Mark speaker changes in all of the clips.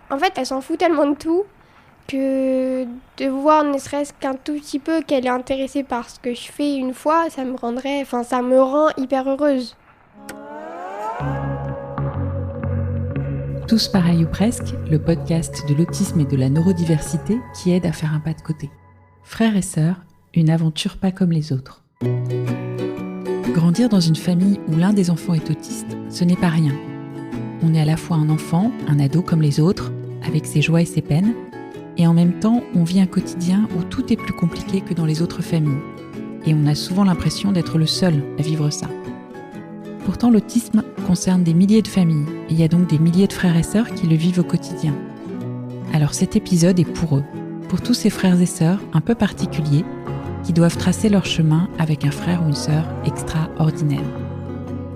Speaker 1: En fait, elle s'en fout tellement de tout que de voir ne serait-ce qu'un tout petit peu qu'elle est intéressée par ce que je fais une fois, ça me rend hyper heureuse.
Speaker 2: Tous pareils ou presque, le podcast de l'autisme et de la neurodiversité qui aide à faire un pas de côté. Frères et sœurs, une aventure pas comme les autres. Grandir dans une famille où l'un des enfants est autiste, ce n'est pas rien. On est à la fois un enfant, un ado comme les autres, avec ses joies et ses peines, et en même temps, on vit un quotidien où tout est plus compliqué que dans les autres familles. Et on a souvent l'impression d'être le seul à vivre ça. Pourtant, l'autisme concerne des milliers de familles, et il y a donc des milliers de frères et sœurs qui le vivent au quotidien. Alors cet épisode est pour eux, pour tous ces frères et sœurs un peu particuliers, qui doivent tracer leur chemin avec un frère ou une sœur extraordinaire.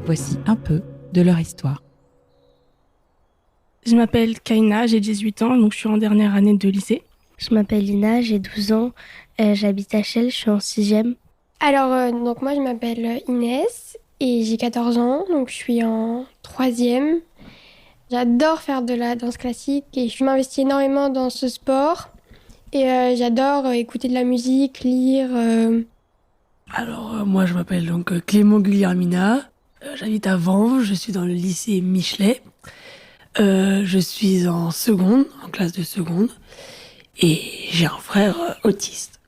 Speaker 2: Voici un peu de leur histoire.
Speaker 3: Je m'appelle Kaina, j'ai 18 ans, donc je suis en dernière année de lycée.
Speaker 4: Je m'appelle Lina, j'ai 12 ans, j'habite à Chelles, je suis en 6e.
Speaker 1: Alors, donc moi je m'appelle Inès et j'ai 14 ans, donc je suis en 3e. J'adore faire de la danse classique et je m'investis énormément dans ce sport. Et j'adore écouter de la musique, lire.
Speaker 5: Moi je m'appelle donc Clément Guglielmina, j'habite à Vanves, je suis dans le lycée Michelet. Je suis en classe de seconde, et j'ai un frère autiste.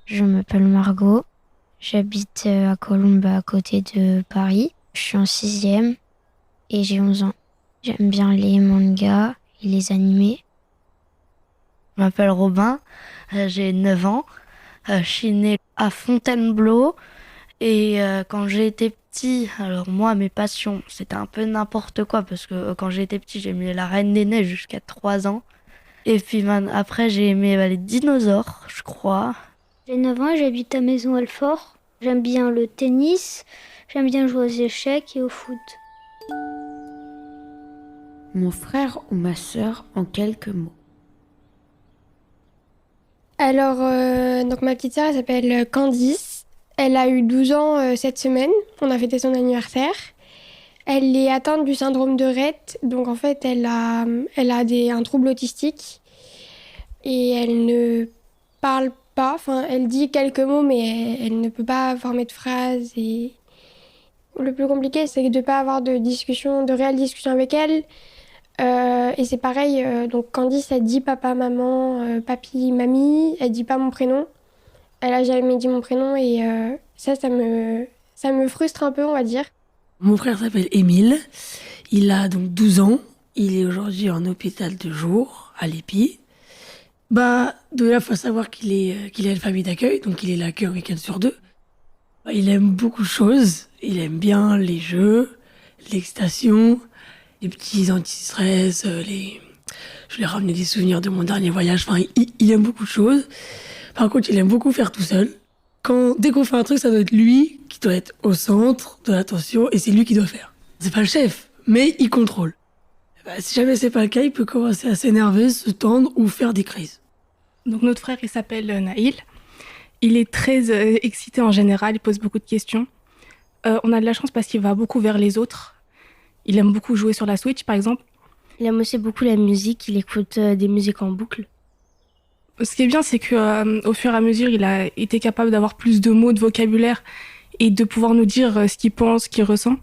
Speaker 4: Je m'appelle Margot, j'habite à Colombes à côté de Paris. Je suis en 6e et j'ai 11 ans. J'aime bien les mangas et les animés.
Speaker 6: Je m'appelle Robin, j'ai 9 ans, je suis né à Fontainebleau et quand j'ai été petit, alors moi mes passions c'était un peu n'importe quoi parce que quand j'ai été petit j'ai aimé la Reine des Neiges jusqu'à 3 ans et puis après j'ai aimé les dinosaures je crois.
Speaker 7: J'ai 9 ans et j'habite à Maison-Alfort. J'aime bien le tennis, j'aime bien jouer aux échecs et au foot.
Speaker 8: Mon frère ou ma sœur en quelques mots.
Speaker 1: Alors, donc ma petite sœur, elle s'appelle Candice. Elle a eu 12 ans cette semaine. On a fêté son anniversaire. Elle est atteinte du syndrome de Rett. Donc en fait, elle a un trouble autistique. Et elle ne parle pas. Enfin, elle dit quelques mots, mais elle ne peut pas former de phrases. Et le plus compliqué, c'est de ne pas avoir de réelle discussion avec elle. Et c'est pareil, donc Candice, elle dit papa, maman, papi, mamie, elle dit pas mon prénom. Elle a jamais dit mon prénom et ça me frustre un peu, on va dire.
Speaker 5: Mon frère s'appelle Émile, il a donc 12 ans, il est aujourd'hui en hôpital de jour, à l'EPI. De là, faut savoir qu'il a une famille d'accueil, donc il est là qu'un week-end sur 2. Il aime beaucoup de choses, il aime bien les jeux, l'excitation, les petits anti-stress, je lui ai ramené des souvenirs de mon dernier voyage. Enfin, il aime beaucoup de choses. Par contre, il aime beaucoup faire tout seul. Dès qu'on fait un truc, ça doit être lui qui doit être au centre de l'attention et c'est lui qui doit faire. C'est pas le chef, mais il contrôle. Si jamais c'est pas le cas, il peut commencer à s'énerver, se tendre ou faire des crises.
Speaker 3: Donc notre frère, il s'appelle Naïl. Il est très excité en général, il pose beaucoup de questions. On a de la chance parce qu'il va beaucoup vers les autres. Il aime beaucoup jouer sur la Switch, par exemple.
Speaker 4: Il aime aussi beaucoup la musique, il écoute des musiques en boucle.
Speaker 3: Ce qui est bien, c'est qu'au fur et à mesure, il a été capable d'avoir plus de mots, de vocabulaire et de pouvoir nous dire ce qu'il pense, ce qu'il ressent.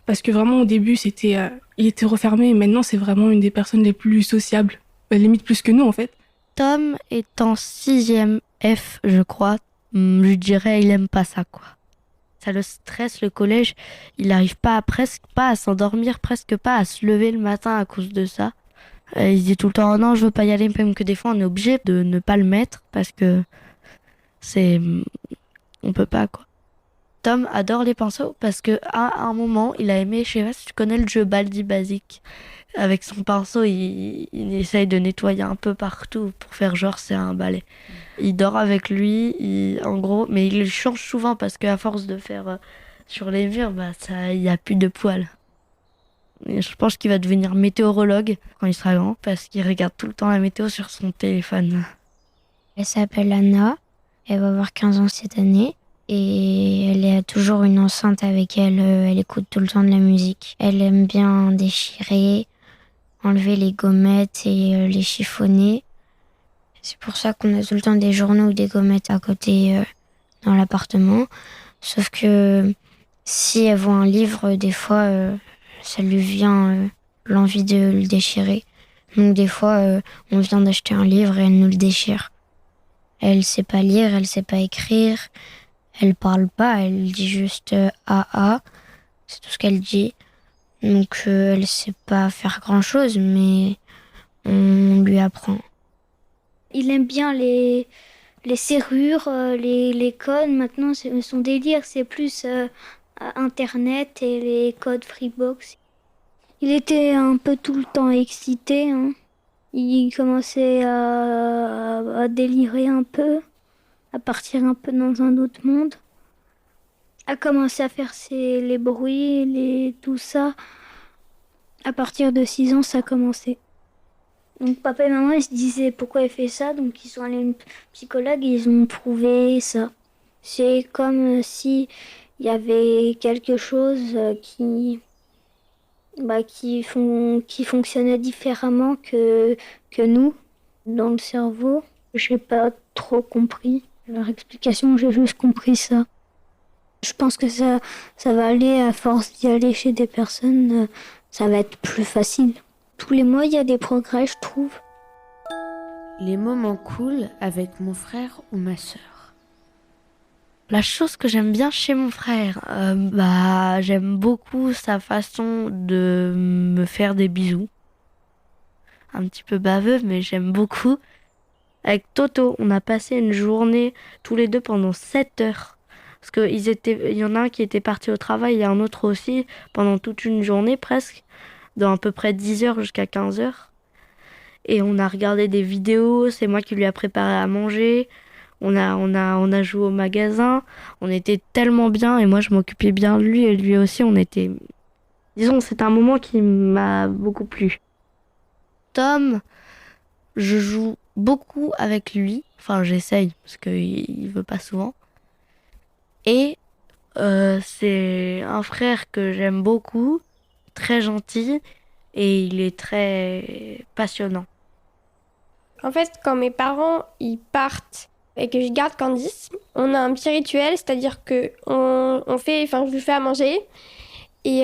Speaker 3: Parce que vraiment, au début, il était refermé et maintenant, c'est vraiment une des personnes les plus sociables. Limite plus que nous, en fait.
Speaker 6: Tom est en 6e F, je crois. Je dirais, il aime pas ça, quoi. Ça le stresse, le collège. Il n'arrive presque pas à s'endormir, presque pas à se lever le matin à cause de ça. Il dit tout le temps, oh non, je veux pas y aller, même que des fois, on est obligé de ne pas le mettre parce que on peut pas, quoi. Tom adore les pinceaux parce que à un moment, il a aimé, je sais pas si tu connais le jeu Baldi Basique. Avec son pinceau, il essaye de nettoyer un peu partout pour faire genre c'est un balai. Il dort avec lui, en gros, mais il le change souvent parce qu'à force de faire sur les murs, il n'y a plus de poils. Et je pense qu'il va devenir météorologue quand il sera grand parce qu'il regarde tout le temps la météo sur son téléphone.
Speaker 7: Elle s'appelle Anna, elle va avoir 15 ans cette année. Et elle a toujours une enceinte avec elle, elle écoute tout le temps de la musique. Elle aime bien déchirer,
Speaker 4: enlever les gommettes et les chiffonner. C'est pour ça qu'on a tout le temps des journaux ou des gommettes à côté dans l'appartement. Sauf que si elle voit un livre, des fois, ça lui vient l'envie de le déchirer. Donc des fois, on vient d'acheter un livre et elle nous le déchire. Elle sait pas lire, elle sait pas écrire, elle parle pas, elle dit juste AA, c'est tout ce qu'elle dit. Donc elle sait pas faire grand chose, mais on lui apprend.
Speaker 7: Il aime bien les serrures, les codes. Maintenant, son délire, c'est plus Internet et les codes Freebox. Il était un peu tout le temps excité, hein. Il commençait à délirer un peu, à partir un peu dans un autre monde, à commencer à faire les bruits, tout ça. À partir de 6 ans, ça a commencé. Donc papa et maman, ils se disaient pourquoi il fait ça. Donc ils sont allés à une psychologue et ils ont trouvé ça. C'est comme si il y avait quelque chose qui fonctionnait différemment que nous, dans le cerveau. Je n'ai pas trop compris leur explication, j'ai juste compris ça. Je pense que ça va aller, à force d'y aller chez des personnes, ça va être plus facile. Tous les mois, il y a des progrès, je trouve.
Speaker 8: Les moments cool avec mon frère ou ma sœur.
Speaker 6: La chose que j'aime bien chez mon frère, j'aime beaucoup sa façon de me faire des bisous. Un petit peu baveux, mais j'aime beaucoup. Avec Toto, on a passé une journée tous les deux pendant 7 heures. Parce qu'il y en a un qui était parti au travail et un autre aussi, pendant toute une journée presque, dans à peu près 10 heures jusqu'à 15 heures. Et on a regardé des vidéos, c'est moi qui lui a préparé à manger. On a joué au magasin, on était tellement bien et moi je m'occupais bien de lui et lui aussi Disons, c'est un moment qui m'a beaucoup plu. Tom, je joue beaucoup avec lui, enfin j'essaye parce qu'il veut pas souvent. Et c'est un frère que j'aime beaucoup, très gentil et il est très passionnant.
Speaker 1: En fait, quand mes parents ils partent et que je garde Candice, on a un petit rituel, c'est-à-dire que je lui fais à manger et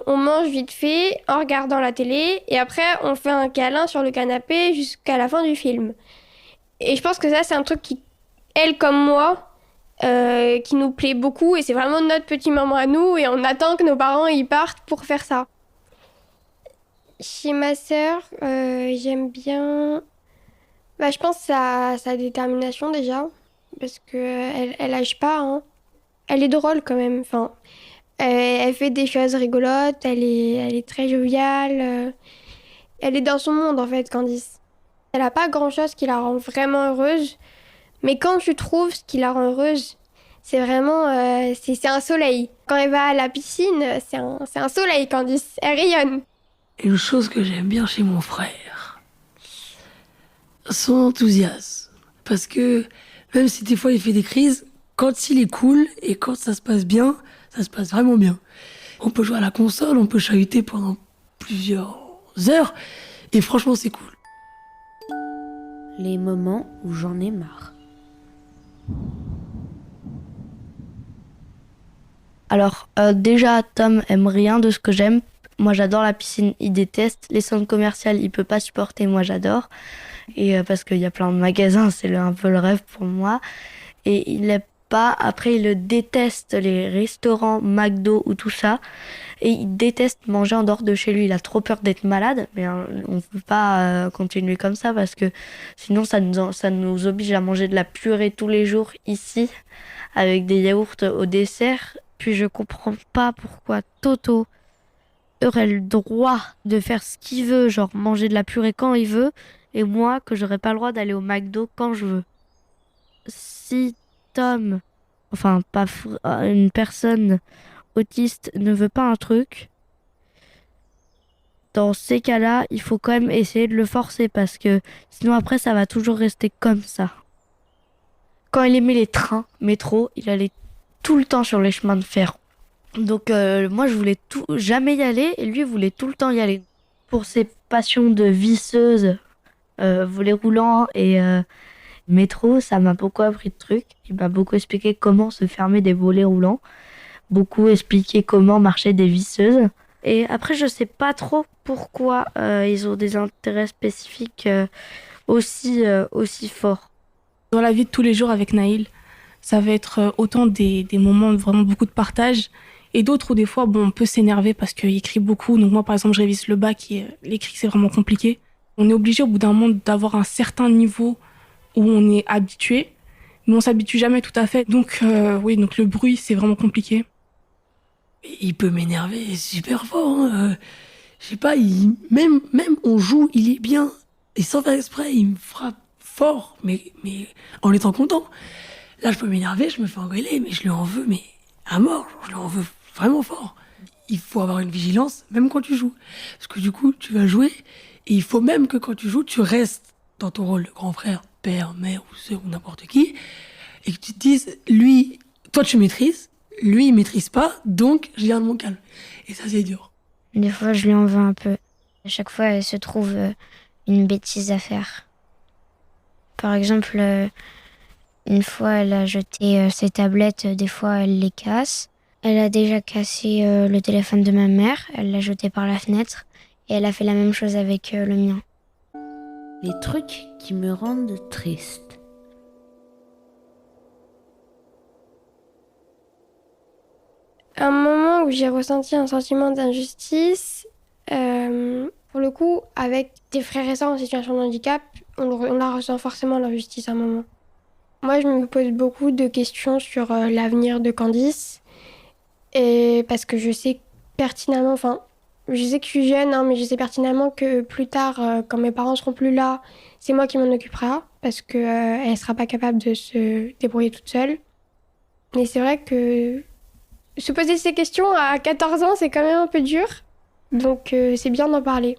Speaker 1: on mange vite fait en regardant la télé et après on fait un câlin sur le canapé jusqu'à la fin du film. Et je pense que ça c'est un truc qui, elle comme moi, qui nous plaît beaucoup et c'est vraiment notre petit moment à nous et on attend que nos parents y partent pour faire ça. Chez ma sœur, j'aime bien... je pense sa détermination déjà, parce qu'elle lâche pas, hein. Elle est drôle quand même, enfin, elle fait des choses rigolotes, elle est très joviale, elle est dans son monde en fait, Candice. Elle a pas grand chose qui la rend vraiment heureuse, mais quand tu trouves ce qui la rend heureuse, c'est vraiment, c'est un soleil. Quand elle va à la piscine, c'est un soleil, Candice, elle rayonne.
Speaker 5: Une chose que j'aime bien chez mon frère, son enthousiasme. Parce que même si des fois il fait des crises, quand il est cool et quand ça se passe bien, ça se passe vraiment bien. On peut jouer à la console, on peut chahuter pendant plusieurs heures et franchement c'est cool.
Speaker 8: Les moments où j'en ai marre.
Speaker 6: Alors déjà, Tom aime rien de ce que j'aime. Moi j'adore la piscine, il déteste. Les centres commerciaux, il peut pas supporter, moi j'adore. Et parce qu'il y a plein de magasins, c'est un peu le rêve pour moi. Et il aime pas, après il déteste les restaurants, McDo ou tout ça. Et il déteste manger en dehors de chez lui, il a trop peur d'être malade. Mais on peut pas continuer comme ça parce que sinon ça nous oblige à manger de la purée tous les jours ici, avec des yaourts au dessert. Puis je comprends pas pourquoi Toto aurait le droit de faire ce qu'il veut, genre manger de la purée quand il veut, et moi que j'aurais pas le droit d'aller au McDo quand je veux. Si Tom, enfin pas une personne autiste ne veut pas un truc, dans ces cas-là, il faut quand même essayer de le forcer parce que sinon après ça va toujours rester comme ça. Quand il aimait les trains, métro, il allait tout le temps sur les chemins de fer. Donc moi je voulais jamais y aller et lui voulait tout le temps y aller. Pour ses passions de visseuse, volet roulant et métro, ça m'a beaucoup appris de trucs. Il m'a beaucoup expliqué comment se fermer des volets roulants, beaucoup expliqué comment marcher des visseuses. Et après, je sais pas trop pourquoi ils ont des intérêts spécifiques aussi forts.
Speaker 3: Dans la vie de tous les jours avec Naïl, ça va être autant des moments de vraiment beaucoup de partage et d'autres où des fois on peut s'énerver parce qu'il écrit beaucoup. Donc moi par exemple je révise le bac et l'écrit c'est vraiment compliqué. On est obligé au bout d'un moment d'avoir un certain niveau où on est habitué, mais on s'habitue jamais tout à fait. Donc donc le bruit c'est vraiment compliqué.
Speaker 5: Il peut m'énerver super fort. Hein. Je sais pas, même on joue, il est bien. Et sans faire exprès, il me frappe fort, mais en étant content. Là, je peux m'énerver, je me fais engueuler, mais je lui en veux, mais à mort. Je lui en veux vraiment fort. Il faut avoir une vigilance, même quand tu joues. Parce que du coup, tu vas jouer, et il faut même que quand tu joues, tu restes dans ton rôle de grand frère, père, mère, ou sœur, ou n'importe qui, et que tu te dises, lui, toi tu maîtrises, lui il maîtrise pas, donc je garde mon calme. Et ça, c'est dur.
Speaker 4: Des fois, je lui en veux un peu. À chaque fois, elle se trouve une bêtise à faire. Par exemple, une fois, elle a jeté ses tablettes, des fois, elle les casse. Elle a déjà cassé le téléphone de ma mère, elle l'a jeté par la fenêtre, et elle a fait la même chose avec le mien.
Speaker 8: Les trucs qui me rendent triste.
Speaker 1: Un moment où j'ai ressenti un sentiment d'injustice, pour le coup, avec des frères et sœurs en situation de handicap, on la ressent forcément l'injustice à un moment. Moi, je me pose beaucoup de questions sur l'avenir de Candice, et parce que je sais pertinemment, je sais que je suis jeune, mais je sais pertinemment que plus tard, quand mes parents seront plus là, c'est moi qui m'en occupera, parce qu'elle ne sera pas capable de se débrouiller toute seule. Mais c'est vrai que se poser ces questions à 14 ans, c'est quand même un peu dur. Donc c'est bien d'en parler.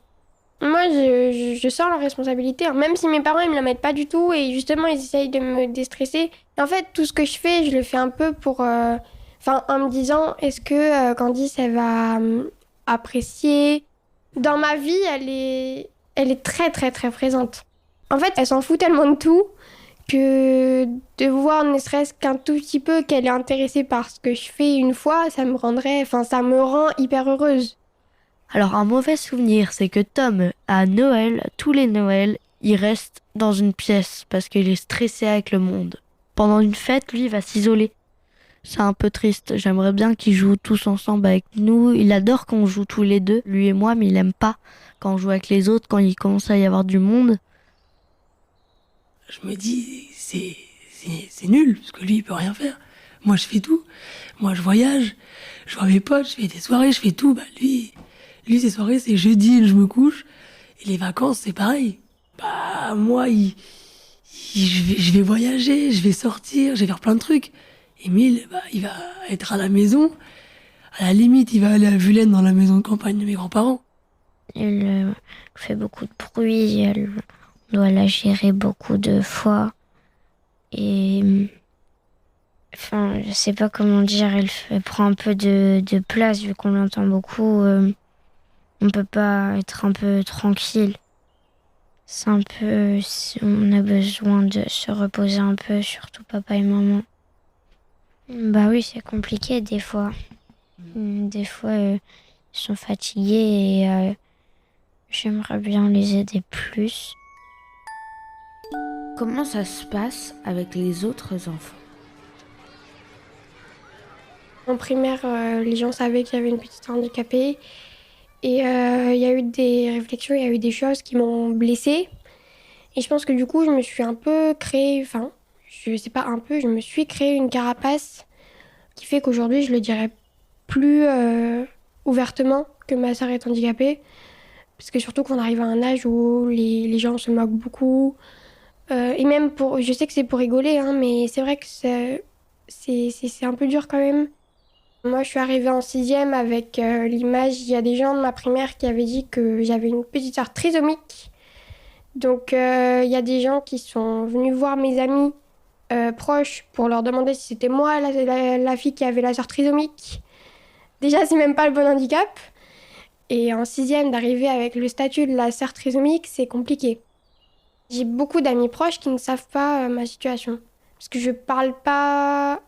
Speaker 1: Moi, je sens la responsabilité, hein, même si mes parents ils me la mettent pas du tout et justement ils essayent de me déstresser. En fait, tout ce que je fais, je le fais un peu pour... en me disant, est-ce que Candice, elle va apprécier. Dans ma vie, elle est très très très présente. En fait, elle s'en fout tellement de tout que de voir ne serait-ce qu'un tout petit peu qu'elle est intéressée par ce que je fais une fois, ça me rend hyper heureuse.
Speaker 6: Alors un mauvais souvenir, c'est que Tom, à Noël, tous les Noëls, il reste dans une pièce parce qu'il est stressé avec le monde. Pendant une fête, lui, il va s'isoler. C'est un peu triste. J'aimerais bien qu'ils jouent tous ensemble avec nous. Il adore qu'on joue tous les deux, lui et moi, mais il aime pas quand on joue avec les autres, quand il commence à y avoir du monde.
Speaker 5: Je me dis, c'est nul, parce que lui, il peut rien faire. Moi, je fais tout. Moi, je voyage, je vois mes potes, je fais des soirées, je fais tout. Lui, ses soirées, c'est jeudi, je me couche. Et les vacances, c'est pareil. Moi, je vais voyager, je vais sortir, je vais faire plein de trucs. Emile, il va être à la maison. À la limite, il va aller à Vulaine dans la maison de campagne de mes grands-parents.
Speaker 4: Elle fait beaucoup de bruit, elle doit la gérer beaucoup de fois. Et... je sais pas comment dire, elle prend un peu de place vu qu'on l'entend beaucoup. On peut pas être un peu tranquille. C'est un peu... On a besoin de se reposer un peu, surtout papa et maman. Oui, c'est compliqué des fois. Des fois, ils sont fatigués et j'aimerais bien les aider plus.
Speaker 8: Comment ça se passe avec les autres enfants ?
Speaker 1: En primaire, les gens savaient qu'il y avait une petite handicapée. Et il y a eu des réflexions, il y a eu des choses qui m'ont blessée. Et je pense que du coup, je me suis un peu créée... je me suis créé une carapace qui fait qu'aujourd'hui, je le dirais plus ouvertement que ma sœur est handicapée. Parce que surtout qu'on arrive à un âge où les gens se moquent beaucoup. Et même je sais que c'est pour rigoler, mais c'est vrai que c'est un peu dur quand même. Moi, je suis arrivée en 6e avec l'image. Il y a des gens de ma primaire qui avaient dit que j'avais une petite sœur trisomique. Donc, il y a des gens qui sont venus voir mes amis proches pour leur demander si c'était moi la fille qui avait la sœur trisomique. Déjà, c'est même pas le bon handicap. Et en 6e, d'arriver avec le statut de la sœur trisomique, c'est compliqué. J'ai beaucoup d'amis proches qui ne savent pas ma situation. Parce que je parle pas...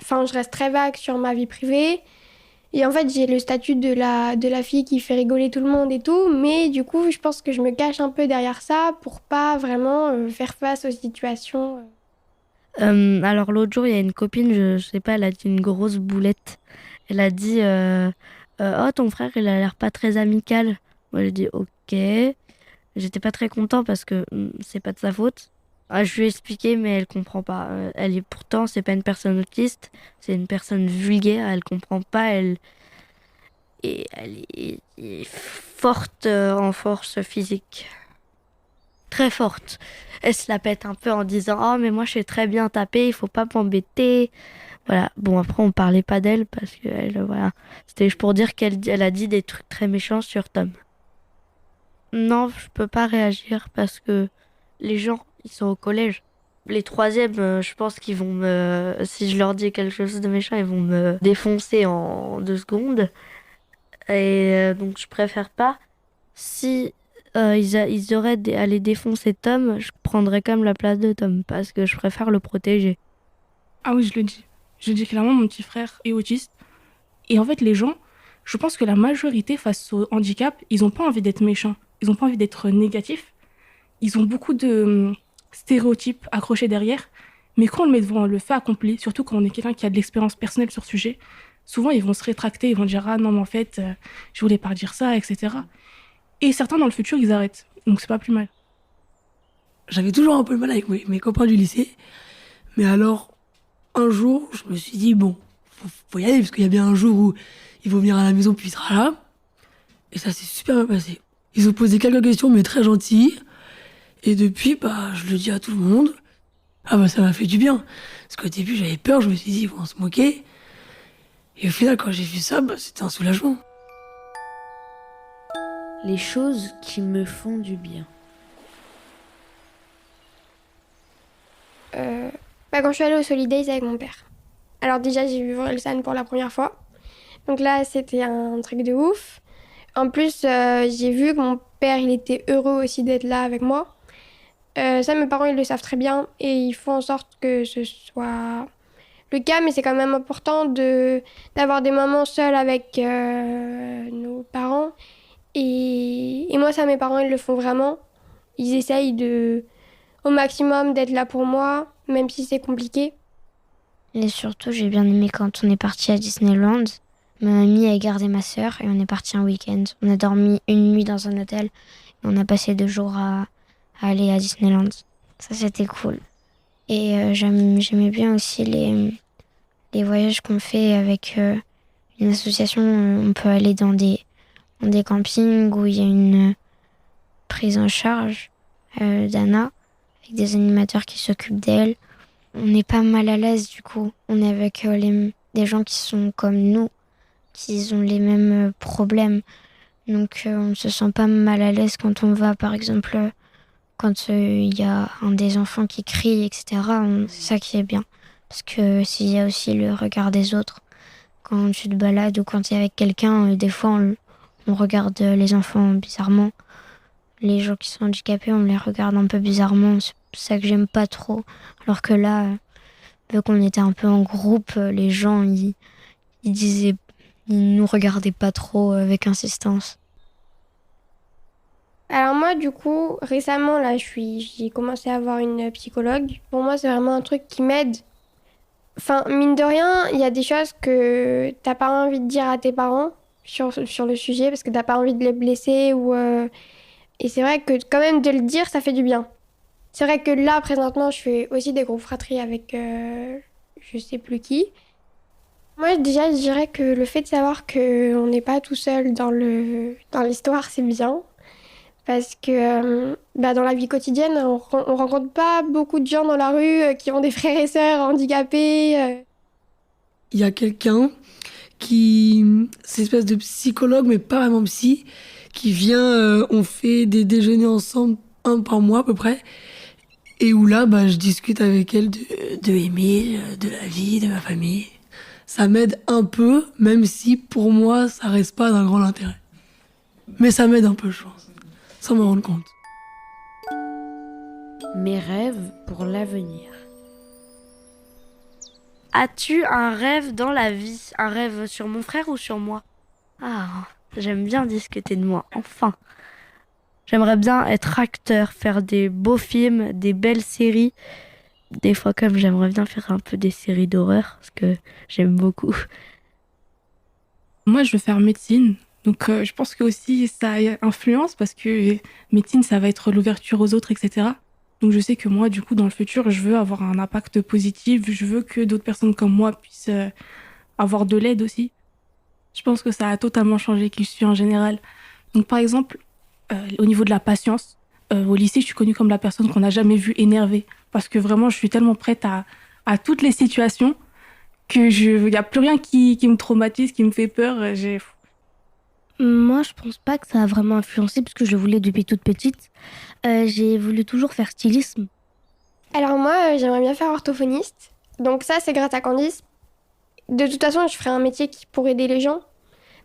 Speaker 1: Enfin, je reste très vague sur ma vie privée. Et en fait, j'ai le statut de la fille qui fait rigoler tout le monde et tout. Mais du coup, je pense que je me cache un peu derrière ça pour pas vraiment faire face aux situations.
Speaker 6: Alors l'autre jour, il y a une copine, je sais pas, elle a dit une grosse boulette. Elle a dit oh, ton frère, il a l'air pas très amical. Moi, j'ai dit ok. J'étais pas très content parce que c'est pas de sa faute. Je lui ai expliqué, mais elle comprend pas. Pourtant, c'est pas une personne autiste, c'est une personne vulgaire. Elle comprend pas. Elle est forte en force physique, très forte. Elle se la pète un peu en disant oh mais moi je sais très bien taper, il faut pas m'embêter. Voilà. Bon, après on parlait pas d'elle parce que voilà, c'était juste pour dire qu'elle a dit des trucs très méchants sur Tom. Non, je peux pas réagir parce que les gens, ils sont au collège. Les 3e, je pense qu'ils vont si je leur dis quelque chose de méchant, ils vont me défoncer en 2 secondes. Et donc je préfère pas. Si ils auraient à aller défoncer Tom, je prendrais quand même la place de Tom parce que je préfère le protéger.
Speaker 3: Ah oui, je le dis. Je dis clairement, mon petit frère est autiste. Et en fait, les gens, je pense que la majorité face au handicap, ils n'ont pas envie d'être méchants. Ils n'ont pas envie d'être négatifs. Ils ont beaucoup de stéréotypes accrochés derrière. Mais quand on le met devant le fait accompli, surtout quand on est quelqu'un qui a de l'expérience personnelle sur le sujet, souvent ils vont se rétracter, ils vont dire « Ah non, mais en fait, je voulais pas dire ça, etc. » Et certains, dans le futur, ils arrêtent. Donc c'est pas plus mal.
Speaker 5: J'avais toujours un peu de mal avec mes copains du lycée. Mais alors, un jour, je me suis dit, bon, faut y aller, parce qu'il y a bien un jour où il faut venir à la maison, puis il sera là. Et ça s'est super bien passé. Ils ont posé quelques questions, mais très gentilles. Et depuis, je le dis à tout le monde. Ça m'a fait du bien. Parce qu'au début, j'avais peur, je me suis dit, ils vont se moquer. Et au final, quand j'ai vu ça, c'était un soulagement.
Speaker 8: Les choses qui me font du bien.
Speaker 1: Quand je suis allée au Solidays avec mon père. Alors déjà, j'ai vu Orelsan pour la première fois. Donc là, c'était un truc de ouf. En plus, j'ai vu que mon père, il était heureux aussi d'être là avec moi. Ça, mes parents, ils le savent très bien. Et ils font en sorte que ce soit le cas. Mais c'est quand même important d'avoir des moments seuls avec nos parents. Et moi, ça, mes parents, ils le font vraiment. Ils essayent au maximum d'être là pour moi, même si c'est compliqué.
Speaker 4: Et surtout, j'ai bien aimé quand on est parti à Disneyland. Ma mamie a gardé ma sœur et on est parti un week-end. On a dormi une nuit dans un hôtel et on a passé 2 jours à aller à Disneyland. Ça, c'était cool. Et j'aimais bien aussi les voyages qu'on fait avec une association. On peut aller dans des campings où il y a une prise en charge d'Anna avec des animateurs qui s'occupent d'elle. On n'est pas mal à l'aise du coup. On est avec des gens qui sont comme nous, qui ont les mêmes problèmes. Donc on ne se sent pas mal à l'aise quand on va, par exemple, quand il y a un des enfants qui crie, etc. C'est ça qui est bien. Parce que s'il y a aussi le regard des autres, quand tu te balades ou quand tu es avec quelqu'un, des fois on regarde les enfants bizarrement. Les gens qui sont handicapés, on les regarde un peu bizarrement. C'est ça que j'aime pas trop. Alors que là, vu qu'on était un peu en groupe, les gens, ils nous regardaient pas trop avec insistance.
Speaker 1: Alors moi, du coup, récemment, là, j'ai commencé à avoir une psychologue. Pour moi, c'est vraiment un truc qui m'aide. Enfin, mine de rien, il y a des choses que t'as pas envie de dire à tes parents sur le sujet parce que t'as pas envie de les blesser Et c'est vrai que quand même de le dire, ça fait du bien. C'est vrai que là, présentement, je fais aussi des groupes fratries avec je sais plus qui. Moi, déjà, je dirais que le fait de savoir qu'on n'est pas tout seul dans l'histoire, c'est bien. Parce que dans la vie quotidienne, on rencontre pas beaucoup de gens dans la rue qui ont des frères et sœurs handicapés.
Speaker 5: Il y a quelqu'un c'est une espèce de psychologue, mais pas vraiment psy, qui vient, on fait des déjeuners ensemble, 1 par mois à peu près, et où là, je discute avec elle de Émile, de la vie, de ma famille. Ça m'aide un peu, même si pour moi, ça reste pas d'un grand intérêt. Mais ça m'aide un peu, je pense, sans m'en rendre compte.
Speaker 8: Mes rêves pour l'avenir.
Speaker 6: As-tu un rêve dans la vie? Un rêve sur mon frère ou sur moi? Ah, j'aime bien discuter de moi, enfin. J'aimerais bien être acteur, faire des beaux films, des belles séries. Des fois, comme j'aimerais bien faire un peu des séries d'horreur, parce que j'aime beaucoup.
Speaker 3: Moi, je veux faire médecine. Donc, je pense que aussi ça influence parce que médecine, ça va être l'ouverture aux autres, etc. Donc, je sais que moi, du coup, dans le futur, je veux avoir un impact positif. Je veux que d'autres personnes comme moi puissent avoir de l'aide aussi. Je pense que ça a totalement changé qui je suis en général. Donc, par exemple, au niveau de la patience, au lycée, je suis connue comme la personne qu'on n'a jamais vue énervée. Parce que vraiment, je suis tellement prête à toutes les situations que il n'y a plus rien qui me traumatise, qui me fait peur.
Speaker 9: Moi, je pense pas que ça a vraiment influencé parce que je le voulais depuis toute petite. J'ai voulu toujours faire stylisme.
Speaker 1: Alors moi, j'aimerais bien faire orthophoniste. Donc ça, c'est grâce à Candice. De toute façon, je ferai un métier qui pourrait aider les gens.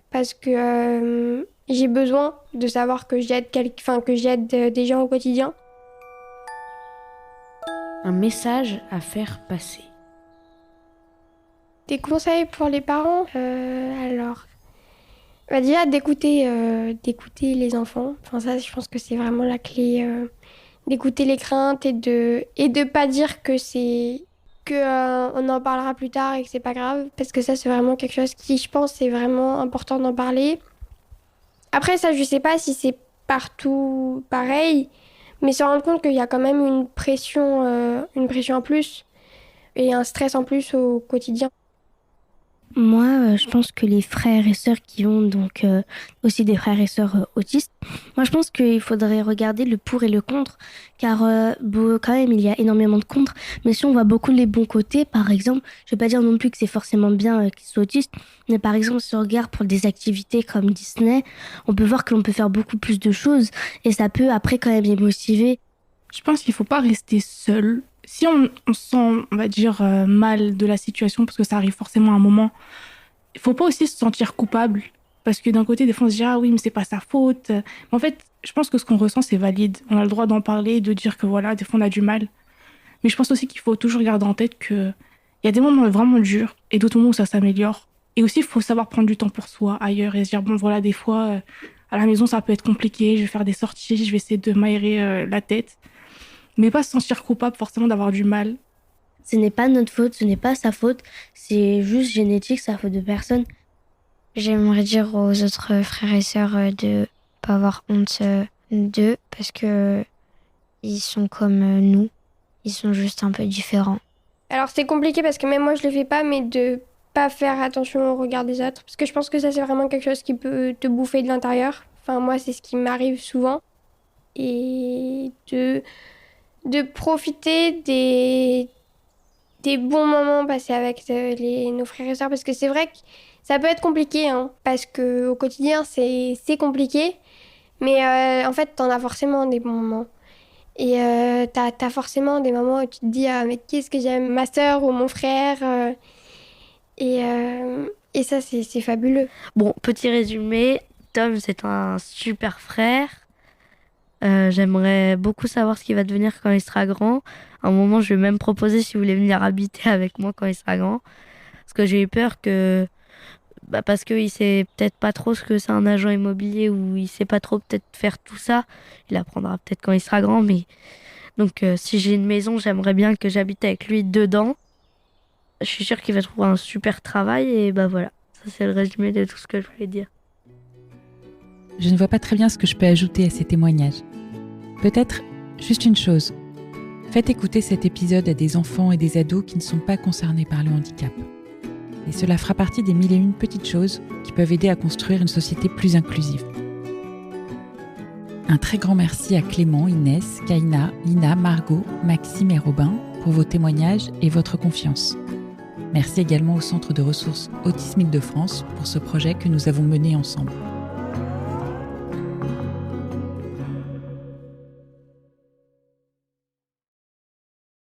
Speaker 1: Parce que j'ai besoin de savoir que j'aide des gens au quotidien.
Speaker 8: Un message à faire passer.
Speaker 1: Des conseils pour les parents, déjà d'écouter les enfants. Enfin ça, je pense que c'est vraiment la clé, d'écouter les craintes et de pas dire que on en parlera plus tard et que c'est pas grave, parce que ça c'est vraiment quelque chose qui, je pense, c'est vraiment important d'en parler. Après ça, je sais pas si c'est partout pareil, mais se rendre compte qu'il y a quand même une pression en plus et un stress en plus au quotidien.
Speaker 9: Moi, je pense que les frères et sœurs qui ont donc aussi des frères et sœurs autistes, moi je pense qu'il faudrait regarder le pour et le contre, car quand même il y a énormément de contre, mais si on voit beaucoup les bons côtés, par exemple, je vais pas dire non plus que c'est forcément bien qu'ils soient autistes, mais par exemple si on regarde pour des activités comme Disney, on peut voir que l'on peut faire beaucoup plus de choses, et ça peut après quand même les motiver.
Speaker 3: Je pense qu'il faut pas rester seul. Si on sent, on va dire, mal de la situation, parce que ça arrive forcément à un moment, il faut pas aussi se sentir coupable. Parce que d'un côté, des fois, on se dit « Ah oui, mais c'est pas sa faute ». Mais en fait, je pense que ce qu'on ressent, c'est valide. On a le droit d'en parler, de dire que voilà, des fois, on a du mal. Mais je pense aussi qu'il faut toujours garder en tête qu'il y a des moments vraiment durs et d'autres moments où ça s'améliore. Et aussi, il faut savoir prendre du temps pour soi, ailleurs, et se dire « Bon, voilà, des fois, à la maison, ça peut être compliqué, je vais faire des sorties, je vais essayer de m'aérer la tête ». Mais pas se sentir coupable forcément d'avoir du mal.
Speaker 9: Ce n'est pas notre faute, ce n'est pas sa faute, c'est juste génétique, c'est la faute de personne.
Speaker 4: J'aimerais dire aux autres frères et sœurs de pas avoir honte d'eux, parce que ils sont comme nous, ils sont juste un peu différents.
Speaker 1: Alors c'est compliqué parce que même moi je le fais pas, mais de pas faire attention au regard des autres, parce que je pense que ça c'est vraiment quelque chose qui peut te bouffer de l'intérieur. Enfin moi c'est ce qui m'arrive souvent. Et de profiter des bons moments passés avec nos frères et sœurs, parce que c'est vrai que ça peut être compliqué, hein, parce qu'au quotidien c'est compliqué, mais en fait t'en as forcément des bons moments. Et t'as forcément des moments où tu te dis « Ah mais qu'est-ce que j'aime ma sœur ou mon frère et ça c'est fabuleux. »
Speaker 6: Bon, petit résumé, Tom c'est un super frère. J'aimerais beaucoup savoir ce qu'il va devenir quand il sera grand. À un moment, je vais même proposer s'il voulait venir habiter avec moi quand il sera grand. Parce que j'ai eu peur que... parce qu'il sait peut-être pas trop ce que c'est un agent immobilier, ou il sait pas trop peut-être faire tout ça. Il apprendra peut-être quand il sera grand, mais... Donc si j'ai une maison, j'aimerais bien que j'habite avec lui dedans. Je suis sûre qu'il va trouver un super travail, et voilà. Ça, c'est le résumé de tout ce que je voulais dire.
Speaker 2: Je ne vois pas très bien ce que je peux ajouter à ces témoignages. Peut-être juste une chose. Faites écouter cet épisode à des enfants et des ados qui ne sont pas concernés par le handicap. Et cela fera partie des 1001 petites choses qui peuvent aider à construire une société plus inclusive. Un très grand merci à Clément, Inès, Kaina, Lina, Margot, Maxime et Robin pour vos témoignages et votre confiance. Merci également au Centre de ressources Autisme Île-de-France pour ce projet que nous avons mené ensemble.